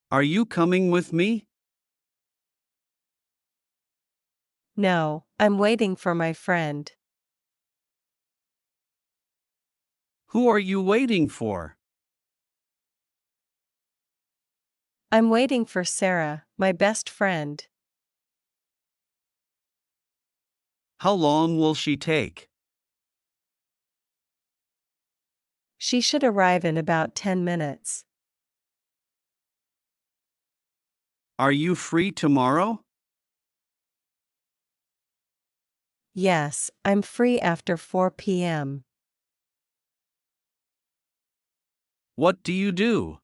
Are you coming with me? No, I'm waiting for my friend. Who are you waiting for? I'm waiting for Sarah, my best friend. How long will she take? She should arrive in about 10 minutes. Are you free tomorrow? Yes, I'm free after 4 p.m. What do you do?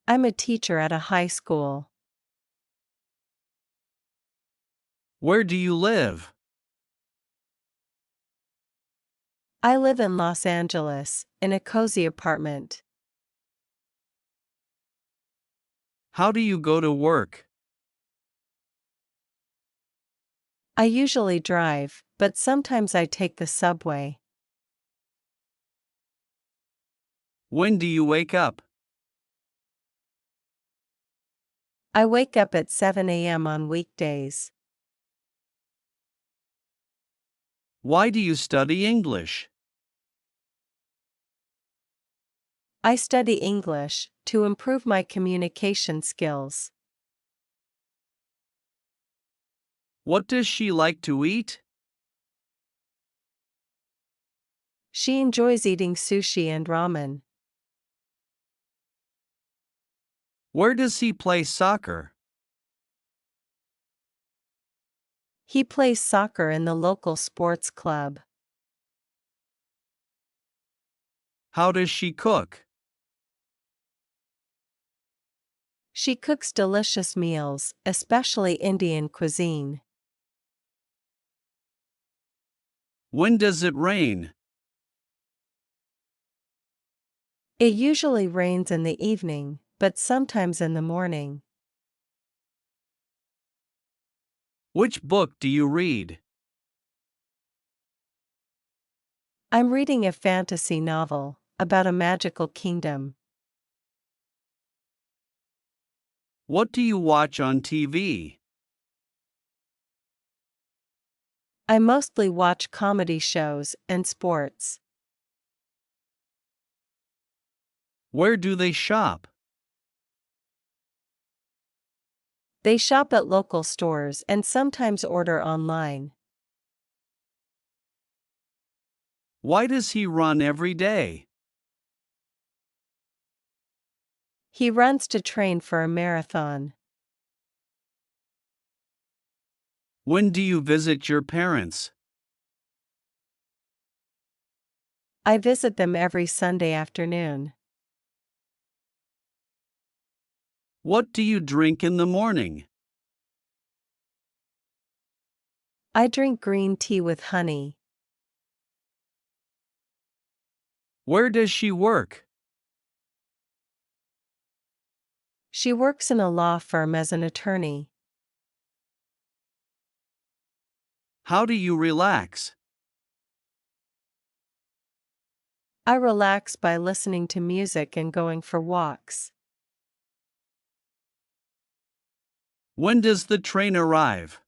I'm a teacher at a high school. Where do you live? I live in Los Angeles, in a cozy apartment. How do you go to work? I usually drive, but sometimes I take the subway. When do you wake up? I wake up at 7 a.m. on weekdays. Why do you study English? I study English to improve my communication skills. What does she like to eat? She enjoys eating sushi and ramen. Where does he play soccer? He plays soccer in the local sports club. How does she cook? She cooks delicious meals, especially Indian cuisine. When does it rain? It usually rains in the evening, but sometimes in the morning. Which book do you read? I'm reading a fantasy novel about a magical kingdom. What do you watch on TV? I mostly watch comedy shows and sports. Where do they shop? They shop at local stores and sometimes order online. Why does he run every day? He runs to train for a marathon. When do you visit your parents? I visit them every Sunday afternoon. What do you drink in the morning? I drink green tea with honey. Where does she work? She works in a law firm as an attorney. How do you relax? I relax by listening to music and going for walks. When does the train arrive?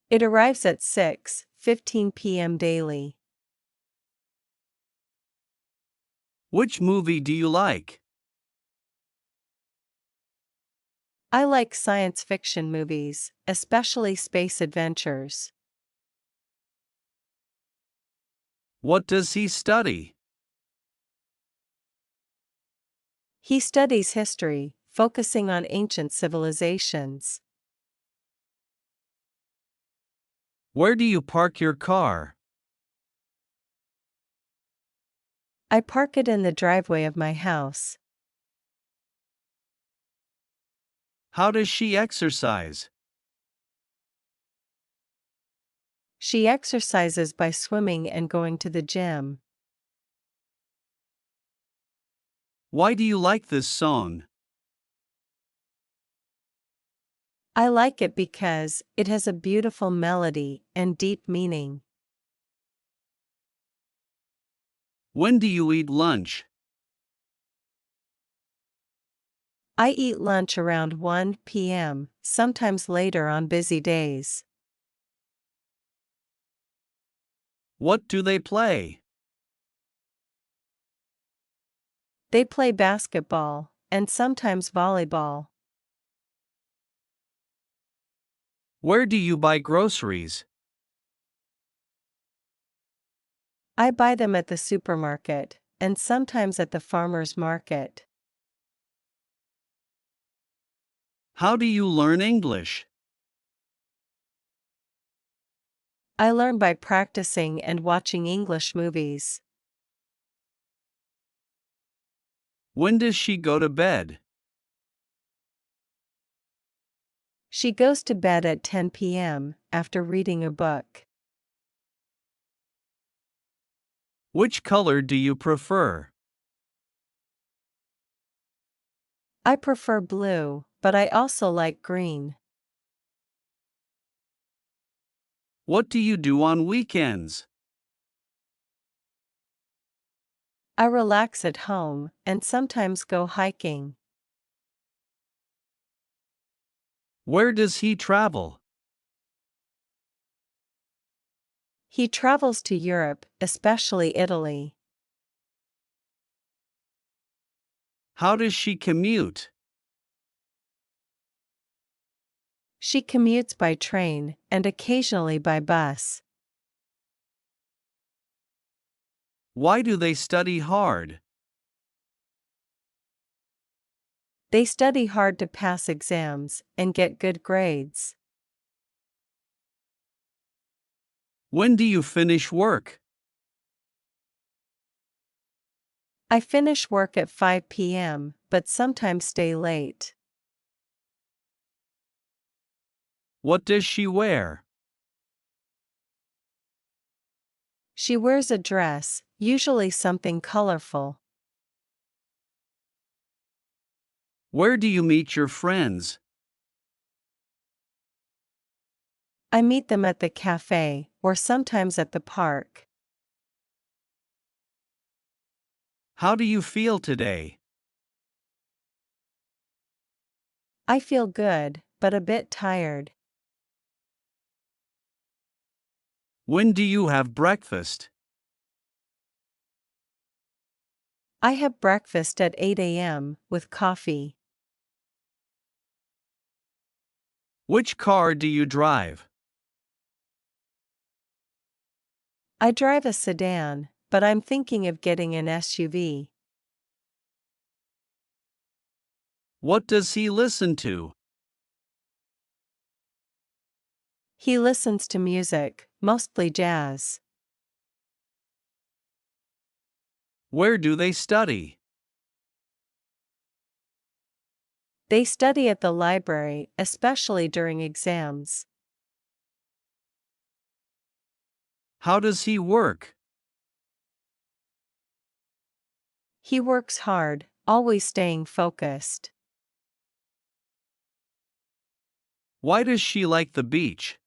It arrives at 6:15 p.m. daily. Which movie do you like? I like science fiction movies, especially space adventures. What does he study? He studies history, focusing on ancient civilizations. Where do you park your car? I park it in the driveway of my house. How does she exercise? She exercises by swimming and going to the gym. Why do you like this song? I like it because it has a beautiful melody and deep meaning. When do you eat lunch? I eat lunch around 1 p.m., sometimes later on busy days. What do they play? They play basketball, and sometimes volleyball. Where do you buy groceries? I buy them at the supermarket, and sometimes at the farmer's market. How do you learn English? I learn by practicing and watching English movies. When does she go to bed? She goes to bed at 10 p.m. after reading a book. Which color do you prefer? I prefer blue, but I also like green. What do you do on weekends? I relax at home and sometimes go hiking. Where does he travel? He travels to Europe, especially Italy. How does she commute? She commutes by train and occasionally by bus. Why do they study hard? They study hard to pass exams and get good grades. When do you finish work? I finish work at 5 p.m., but sometimes stay late. What does she wear? She wears a dress, usually something colorful. Where do you meet your friends? I meet them at the cafe, or sometimes at the park. How do you feel today? I feel good, but a bit tired. When do you have breakfast? I have breakfast at 8 a.m. with coffee. Which car do you drive? I drive a sedan, but I'm thinking of getting an SUV. What does he listen to? He listens to music, mostly jazz. Where do they study? They study at the library, especially during exams. How does he work? He works hard, always staying focused. Why does she like the beach?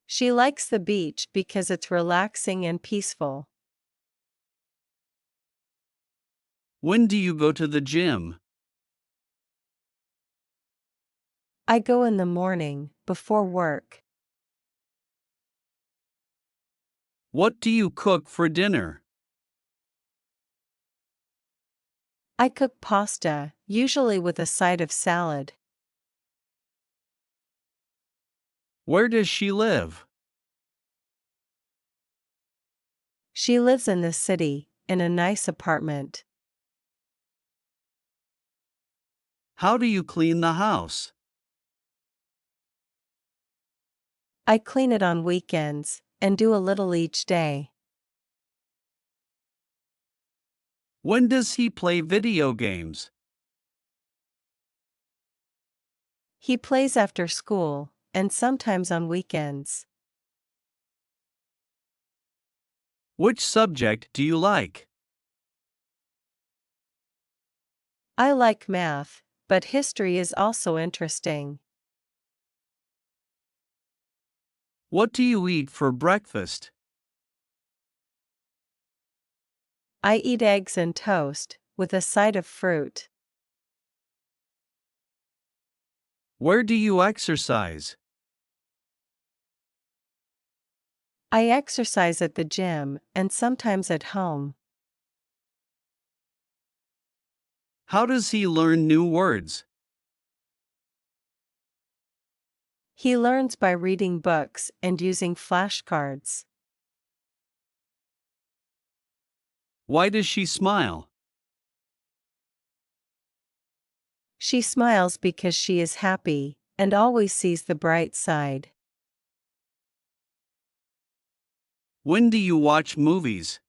She likes the beach because it's relaxing and peaceful. When do you go to the gym? I go in the morning, before work. What do you cook for dinner? I cook pasta, usually with a side of salad. Where does she live? She lives in the city, in a nice apartment. How do you clean the house? I clean it on weekends, and do a little each day. When does he play video games? He plays after school, and sometimes on weekends. Which subject do you like? I like math, but history is also interesting. What do you eat for breakfast? I eat eggs and toast, with a side of fruit. Where do you exercise? I exercise at the gym and sometimes at home. How does he learn new words? He learns by reading books and using flashcards. Why does she smile? She smiles because she is happy and always sees the bright side. When do you watch movies?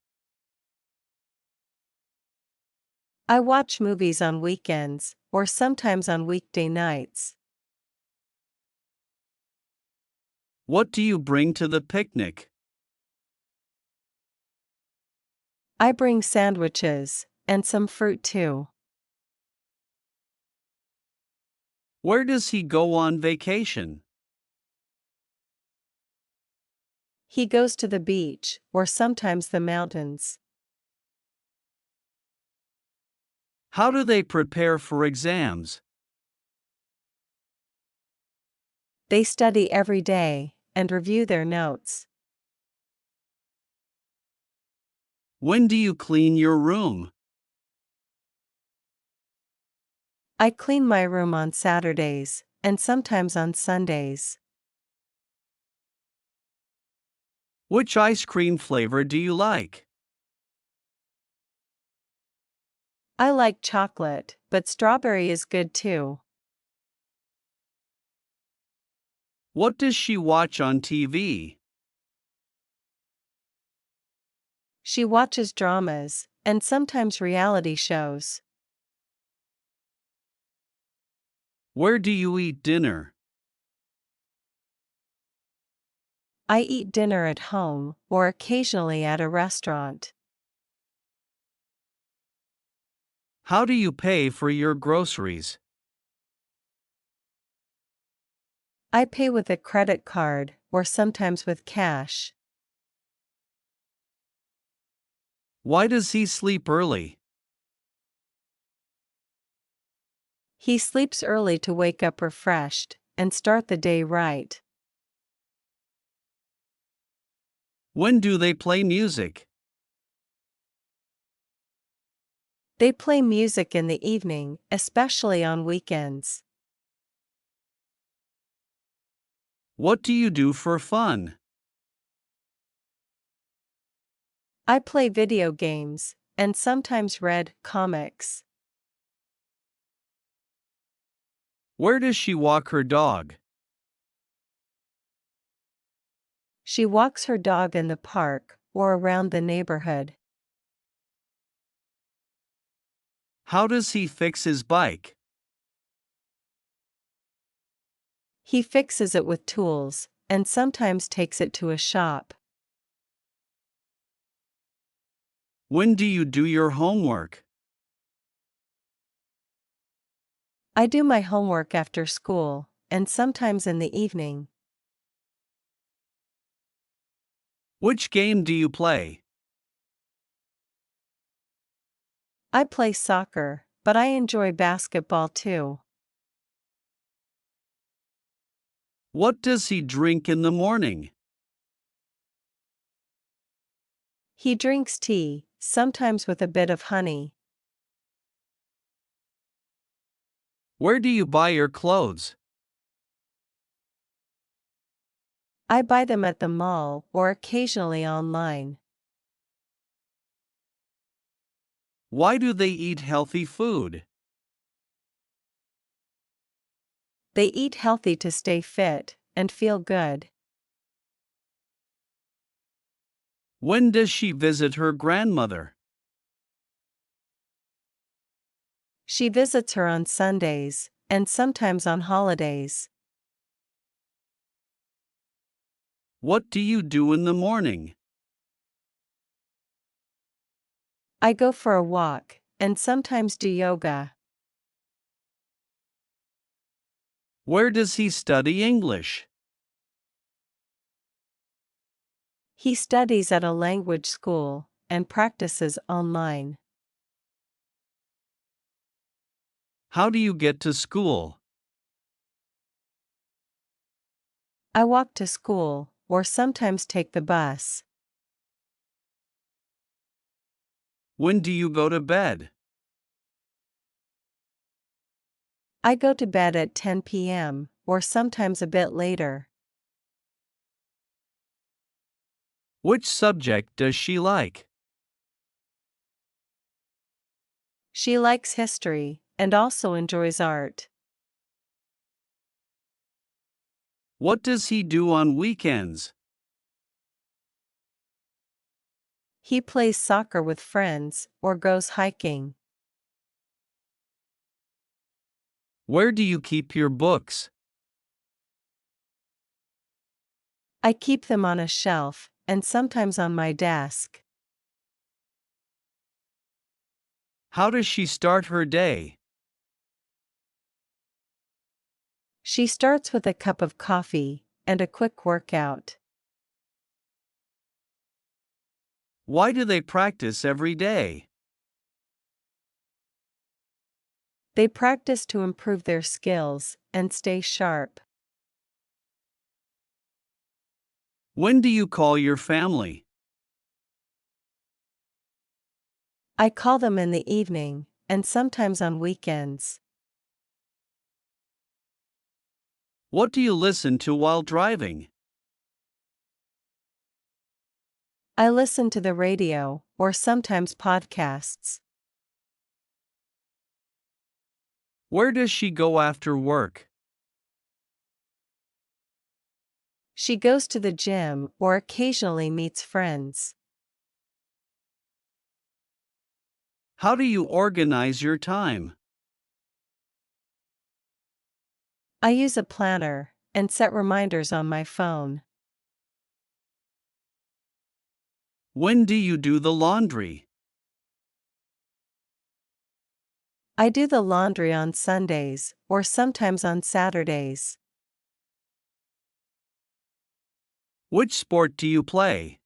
I watch movies on weekends, or sometimes on weekday nights. What do you bring to the picnic? I bring sandwiches, and some fruit too. Where does he go on vacation? He goes to the beach, or sometimes the mountains. How do they prepare for exams? They study every day, and review their notes. When do you clean your room? I clean my room on Saturdays, and sometimes on Sundays. Which ice cream flavor do you like? I like chocolate, but strawberry is good too. What does she watch on TV? She watches dramas, and sometimes reality shows. Where do you eat dinner? I eat dinner at home, or occasionally at a restaurant. How do you pay for your groceries? I pay with a credit card, or sometimes with cash. Why does he sleep early? He sleeps early to wake up refreshed and start the day right. When do they play music? They play music in the evening, especially on weekends. What do you do for fun? I play video games, and sometimes read comics. Where does she walk her dog? She walks her dog in the park, or around the neighborhood. How does he fix his bike? He fixes it with tools, and sometimes takes it to a shop. When do you do your homework? I do my homework after school, and sometimes in the evening. Which game do you play? I play soccer, but I enjoy basketball too. What does he drink in the morning? He drinks tea, sometimes with a bit of honey. Where do you buy your clothes? I buy them at the mall or occasionally online. Why do they eat healthy food? They eat healthy to stay fit and feel good. When does she visit her grandmother? She visits her on Sundays, and sometimes on holidays. What do you do in the morning? I go for a walk, and sometimes do yoga. Where does he study English? He studies at a language school, and practices online. How do you get to school? I walk to school, or sometimes take the bus. When do you go to bed? I go to bed at 10 p.m., or sometimes a bit later. Which subject does she like? She likes history, and also enjoys art. What does he do on weekends? He plays soccer with friends, or goes hiking. Where do you keep your books? I keep them on a shelf, and sometimes on my desk. How does she start her day? She starts with a cup of coffee and a quick workout. Why do they practice every day? They practice to improve their skills and stay sharp. When do you call your family? I call them in the evening, and sometimes on weekends. What do you listen to while driving? I listen to the radio, or sometimes podcasts. Where does she go after work? She goes to the gym or occasionally meets friends. How do you organize your time? I use a planner and set reminders on my phone. When do you do the laundry? I do the laundry on Sundays, or sometimes on Saturdays. Which sport do you play?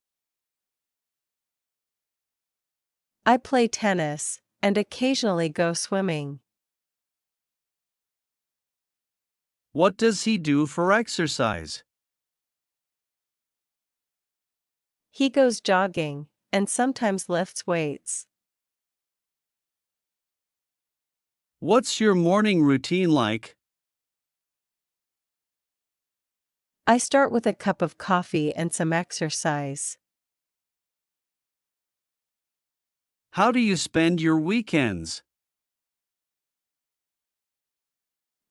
I play tennis, and occasionally go swimming. What does he do for exercise? He goes jogging, and sometimes lifts weights. What's your morning routine like? I start with a cup of coffee and some exercise. How do you spend your weekends?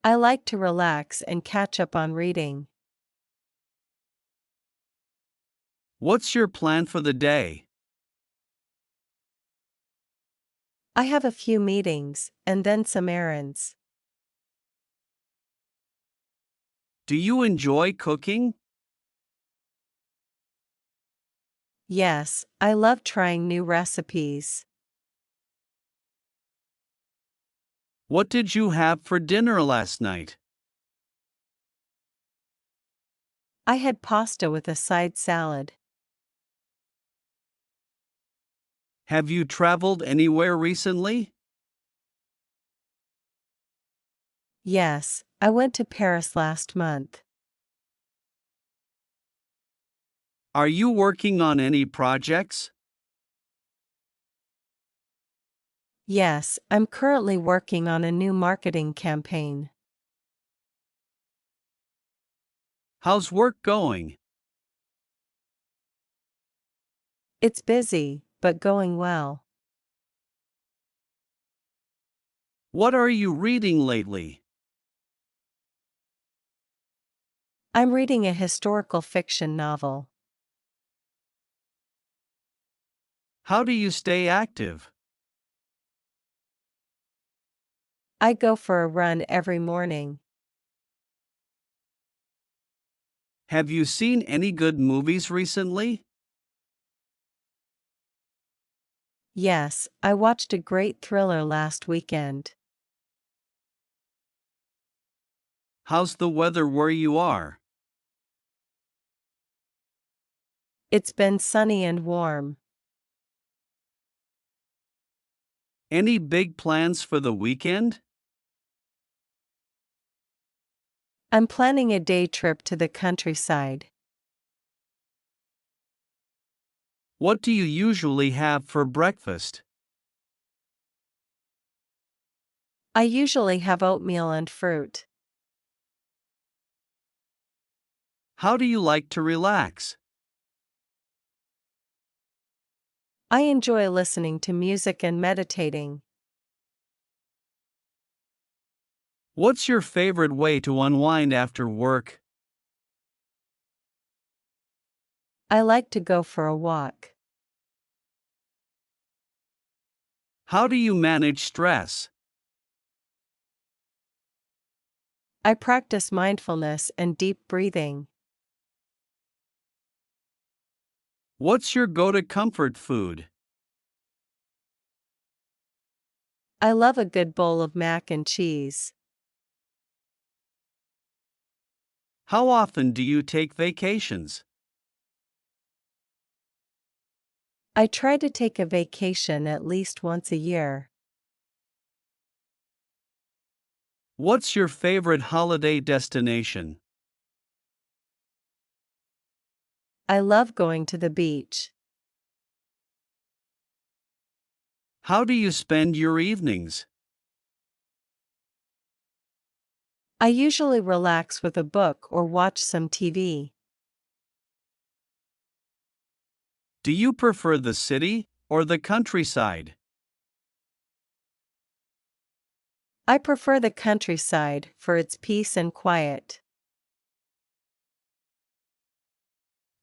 I like to relax and catch up on reading. What's your plan for the day? I have a few meetings, and then some errands. Do you enjoy cooking? Yes, I love trying new recipes. What did you have for dinner last night? I had pasta with a side salad. Have you traveled anywhere recently? Yes, I went to Paris last month. Are you working on any projects? Yes, I'm currently working on a new marketing campaign. How's work going? It's busy, but going well. What are you reading lately? I'm reading a historical fiction novel. How do you stay active? I go for a run every morning. Have you seen any good movies recently? Yes, I watched a great thriller last weekend. How's the weather where you are? It's been sunny and warm. Any big plans for the weekend? I'm planning a day trip to the countryside. What do you usually have for breakfast? I usually have oatmeal and fruit. How do you like to relax? I enjoy listening to music and meditating. What's your favorite way to unwind after work? I like to go for a walk. How do you manage stress? I practice mindfulness and deep breathing. What's your go-to comfort food? I love a good bowl of mac and cheese. How often do you take vacations? I try to take a vacation at least once a year. What's your favorite holiday destination? I love going to the beach. How do you spend your evenings? I usually relax with a book or watch some TV. Do you prefer the city or the countryside? I prefer the countryside for its peace and quiet.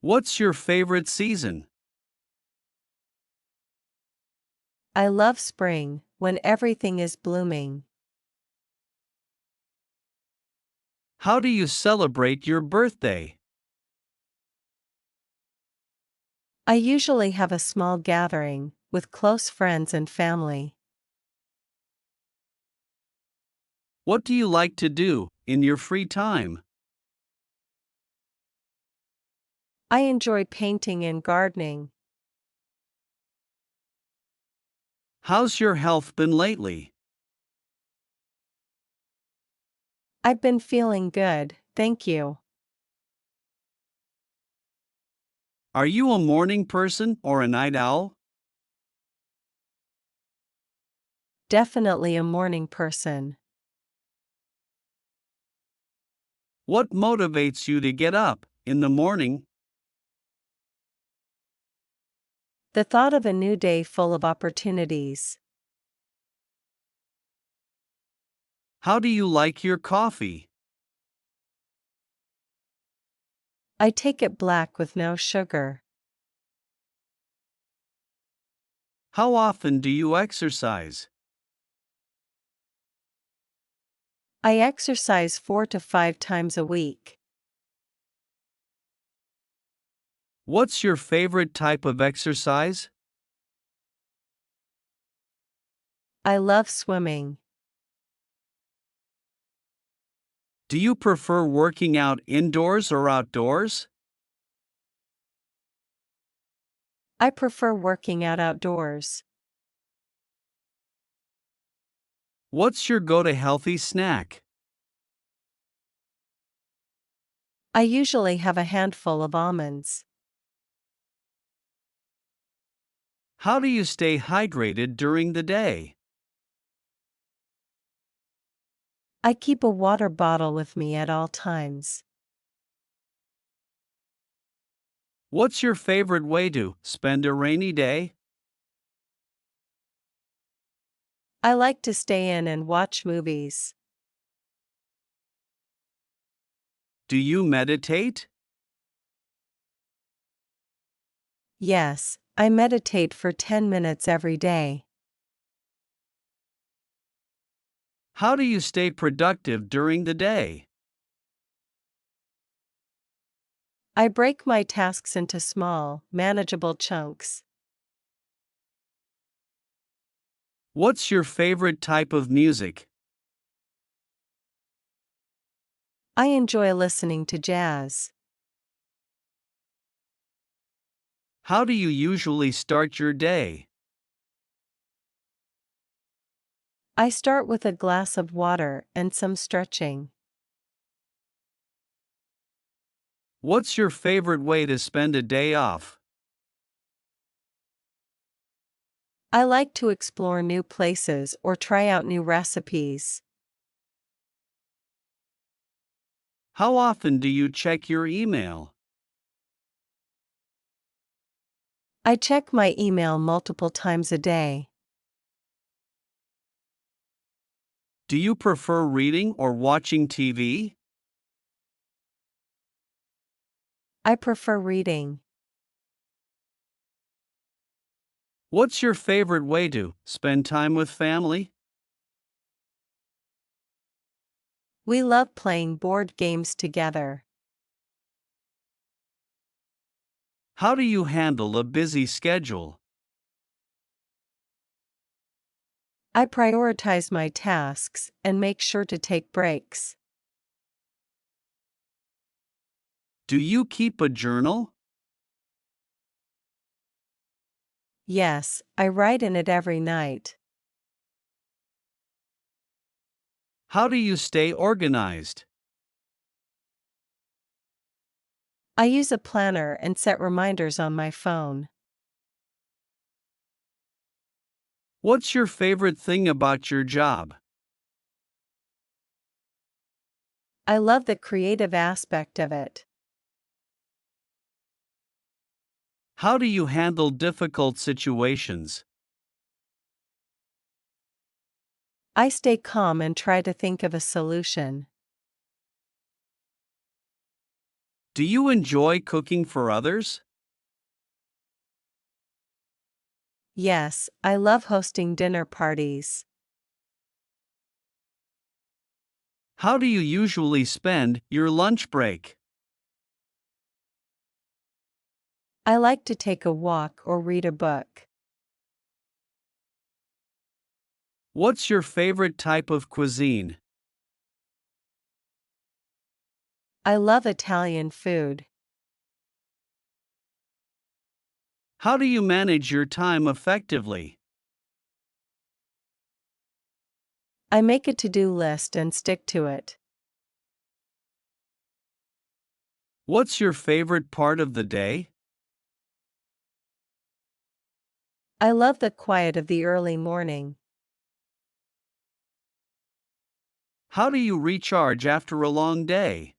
What's your favorite season? I love spring, when everything is blooming. How do you celebrate your birthday? I usually have a small gathering, with close friends and family. What do you like to do in your free time? I enjoy painting and gardening. How's your health been lately? I've been feeling good, thank you. Are you a morning person or a night owl? Definitely a morning person. What motivates you to get up in the morning? The thought of a new day full of opportunities. How do you like your coffee? I take it black with no sugar. How often do you exercise? I exercise 4 to 5 times a week. What's your favorite type of exercise? I love swimming. Do you prefer working out indoors or outdoors? I prefer working out outdoors. What's your go-to healthy snack? I usually have a handful of almonds. How do you stay hydrated during the day? I keep a water bottle with me at all times. What's your favorite way to spend a rainy day? I like to stay in and watch movies. Do you meditate? Yes, I meditate for 10 minutes every day. How do you stay productive during the day? I break my tasks into small, manageable chunks. What's your favorite type of music? I enjoy listening to jazz. How do you usually start your day? I start with a glass of water and some stretching. What's your favorite way to spend a day off? I like to explore new places or try out new recipes. How often do you check your email? I check my email multiple times a day. Do you prefer reading or watching TV? I prefer reading. What's your favorite way to spend time with family? We love playing board games together. How do you handle a busy schedule? I prioritize my tasks and make sure to take breaks. Do you keep a journal? Yes, I write in it every night. How do you stay organized? I use a planner and set reminders on my phone. What's your favorite thing about your job? I love the creative aspect of it. How do you handle difficult situations? I stay calm and try to think of a solution. Do you enjoy cooking for others? Yes, I love hosting dinner parties. How do you usually spend your lunch break? I like to take a walk or read a book. What's your favorite type of cuisine? I love Italian food. How do you manage your time effectively? I make a to-do list and stick to it. What's your favorite part of the day? I love the quiet of the early morning. How do you recharge after a long day?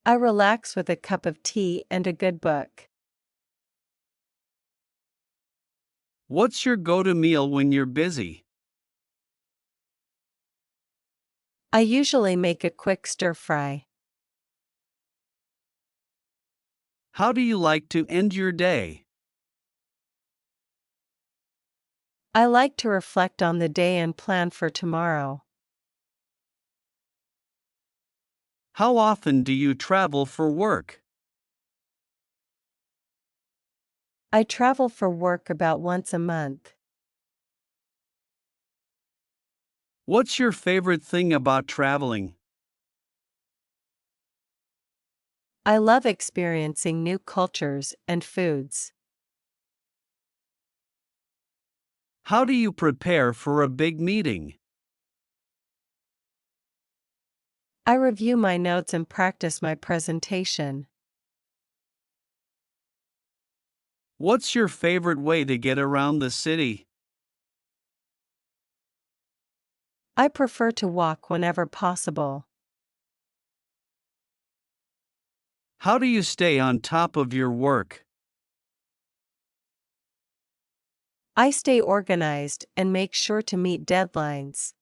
I relax with a cup of tea and a good book. What's your go-to meal when you're busy? I usually make a quick stir fry. How do you like to end your day? I like to reflect on the day and plan for tomorrow. How often do you travel for work? I travel for work about once a month. What's your favorite thing about traveling? I love experiencing new cultures and foods. How do you prepare for a big meeting? I review my notes and practice my presentation. What's your favorite way to get around the city? I prefer to walk whenever possible. How do you stay on top of your work? I stay organized and make sure to meet deadlines.